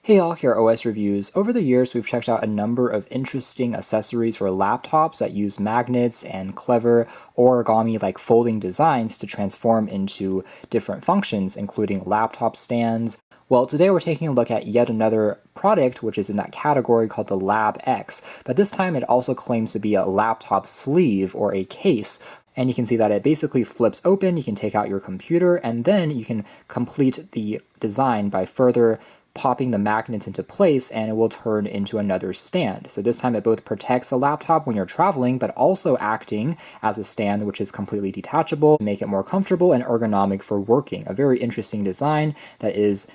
Hey all, here at OS Reviews. Over the years, we've checked out a number of interesting accessories for laptops that use magnets and clever origami-like folding designs to transform into different functions, including laptop stands. Well, today we're taking a look at yet another product which is in that category called the Labx, but this time it also claims to be a laptop sleeve or a case. And you can see that it basically flips open, you can take out your computer, and then you can complete the design by further popping the magnets into place, and it will turn into another stand. So this time it both protects the laptop when you're traveling, but also acting as a stand which is completely detachable to make it more comfortable and ergonomic for working. A very interesting design that is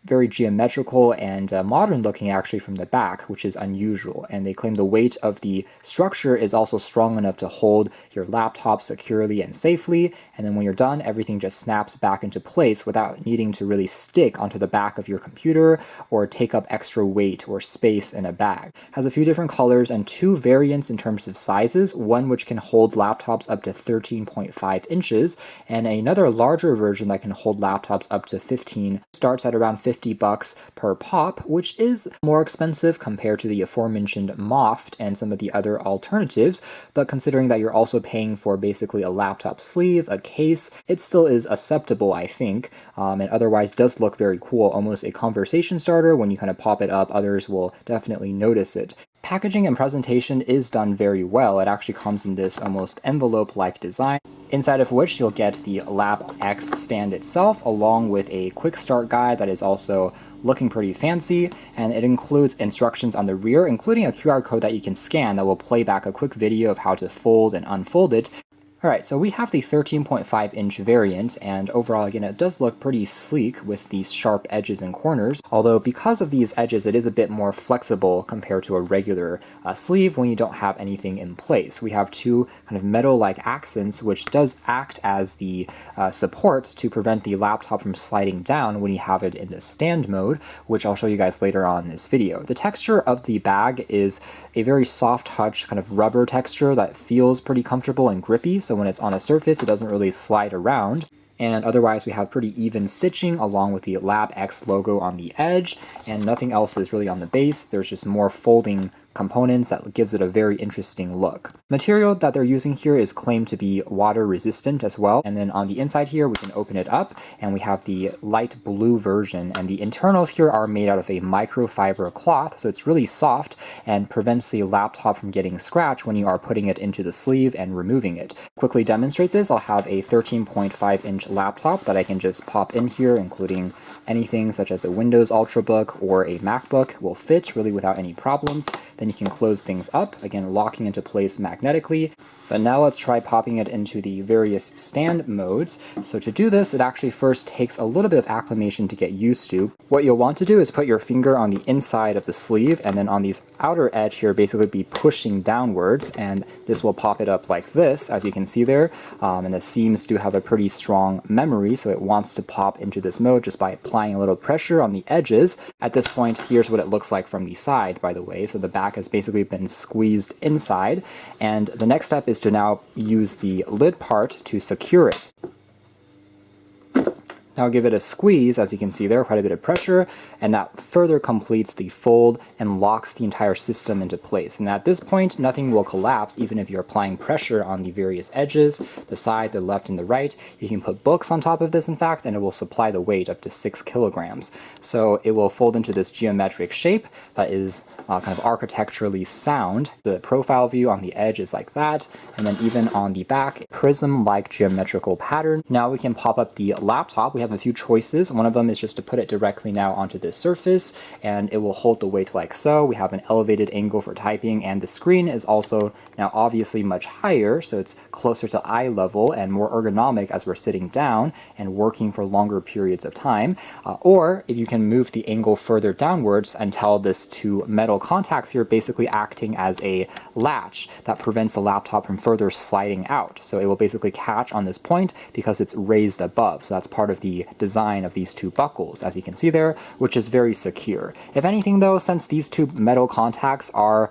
very geometrical and modern looking actually from the back, which is unusual. And they claim the weight of the structure is also strong enough to hold your laptop securely and safely, and then when you're done, everything just snaps back into place without needing to really stick onto the back of your computer or take up extra weight or space in a bag. It has a few different colors and two variants in terms of sizes, one which can hold laptops up to 13.5 inches, and another larger version that can hold laptops up to 15, starts at around $50 per pop, which is more expensive compared to the aforementioned Moft and some of the other alternatives, but considering that you're also paying for basically a laptop sleeve, a case, it still is acceptable, I think, and otherwise does look very cool, almost a conversation starter. When you kind of pop it up, others will definitely notice it. Packaging and presentation is done very well. It actually comes in this almost envelope-like design, inside of which you'll get the Labx stand itself, along with a quick start guide that is also looking pretty fancy, and it includes instructions on the rear, including a QR code that you can scan that will play back a quick video of how to fold and unfold it. Alright, so we have the 13.5 inch variant, and overall, again, it does look pretty sleek with these sharp edges and corners, although because of these edges, it is a bit more flexible compared to a regular sleeve when you don't have anything in place. We have two kind of metal-like accents, which does act as the support to prevent the laptop from sliding down when you have it in the stand mode, which I'll show you guys later on in this video. The texture of the bag is a very soft touch, kind of rubber texture that feels pretty comfortable and grippy, so when it's on a surface, it doesn't really slide around. And otherwise, we have pretty even stitching along with the Labx logo on the edge, and nothing else is really on the base. There's just more folding components that gives it a very interesting look. Material that they're using here is claimed to be water resistant as well. And then on the inside here, we can open it up and we have the light blue version, and the internals here are made out of a microfiber cloth, so it's really soft and prevents the laptop from getting scratched when you are putting it into the sleeve and removing it. Quickly demonstrate this, I'll have a 13.5 inch laptop that I can just pop in here, including anything such as a Windows Ultrabook or a MacBook will fit really without any problems. Then you can close things up, again locking into place magnetically. But now let's try popping it into the various stand modes. So to do this, it actually first takes a little bit of acclimation to get used to. What you'll want to do is put your finger on the inside of the sleeve, and then on these outer edge here basically be pushing downwards, and this will pop it up like this, as you can see there. And the seams do have a pretty strong memory, so it wants to pop into this mode just by applying a little pressure on the edges. At this point, here's what it looks like from the side, by the way. So the back has basically been squeezed inside, and the next step is to now use the lid part to secure it. Now give it a squeeze, as you can see there, quite a bit of pressure, and that further completes the fold and locks the entire system into place. And at this point, nothing will collapse even if you're applying pressure on the various edges, the side, the left, and the right. You can put books on top of this, in fact, and it will supply the weight up to 6 kilograms. So it will fold into this geometric shape that is kind of architecturally sound. The profile view on the edge is like that, and then even on the back, prism-like geometrical pattern. Now we can pop up the laptop. We have a few choices. One of them is just to put it directly now onto this surface, and it will hold the weight like so. We have an elevated angle for typing, and the screen is also now obviously much higher, so it's closer to eye level and more ergonomic as we're sitting down and working for longer periods of time. Or if you can move the angle further downwards until this two metal contacts here basically acting as a latch that prevents the laptop from further sliding out. So it will basically catch on this point because it's raised above. So that's part of the design of these two buckles, as you can see there, which is very secure. If anything though, since these two metal contacts are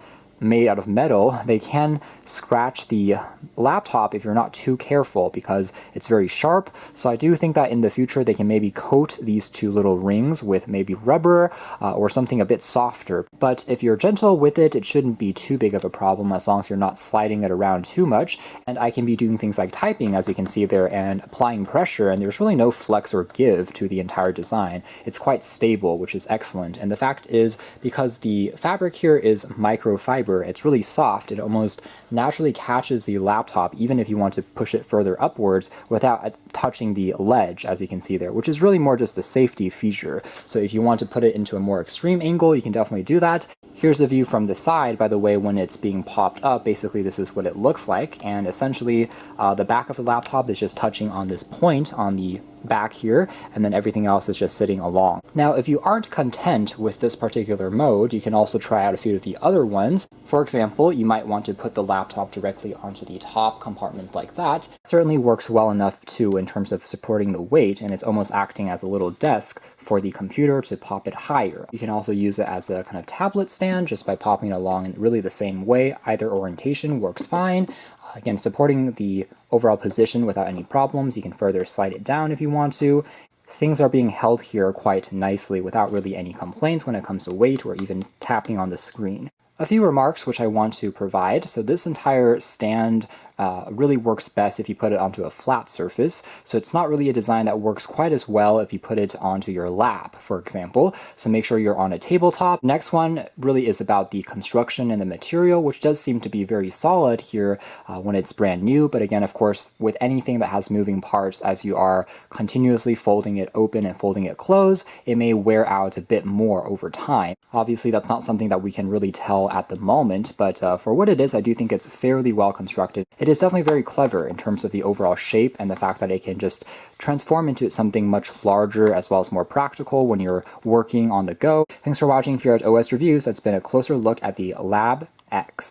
made out of metal, they can scratch the laptop if you're not too careful because it's very sharp. So I do think that in the future they can maybe coat these two little rings with maybe rubber or something a bit softer. But if you're gentle with it, it shouldn't be too big of a problem as long as you're not sliding it around too much. And I can be doing things like typing, as you can see there, and applying pressure, and there's really no flex or give to the entire design. It's quite stable, which is excellent. And the fact is, because the fabric here is microfiber, it's really soft. It almost naturally catches the laptop even if you want to push it further upwards without touching the ledge, as you can see there, which is really more just a safety feature. So if you want to put it into a more extreme angle, you can definitely do that. Here's a view from the side, by the way, when it's being popped up. Basically, this is what it looks like, and essentially the back of the laptop is just touching on this point on the back here, and then everything else is just sitting along. Now, if you aren't content with this particular mode, you can also try out a few of the other ones. For example, you might want to put the laptop directly onto the top compartment like that. It certainly works well enough too in terms of supporting the weight, and it's almost acting as a little desk for the computer to pop it higher. You can also use it as a kind of tablet stand just by popping it along in really the same way. Either orientation works fine. Again, supporting the overall position without any problems. You can further slide it down if you want to. Things are being held here quite nicely without really any complaints when it comes to weight or even tapping on the screen. A few remarks which I want to provide. So this entire stand really works best if you put it onto a flat surface. So it's not really a design that works quite as well if you put it onto your lap, for example. So make sure you're on a tabletop. Next one really is about the construction and the material, which does seem to be very solid here when it's brand new. But again, of course, with anything that has moving parts, as you are continuously folding it open and folding it closed, it may wear out a bit more over time. Obviously, that's not something that we can really tell at the moment, but for what it is, I do think it's fairly well constructed. It is definitely very clever in terms of the overall shape and the fact that it can just transform into something much larger as well as more practical when you're working on the go. Thanks for watching here at OS Reviews. That's been a closer look at the Labx.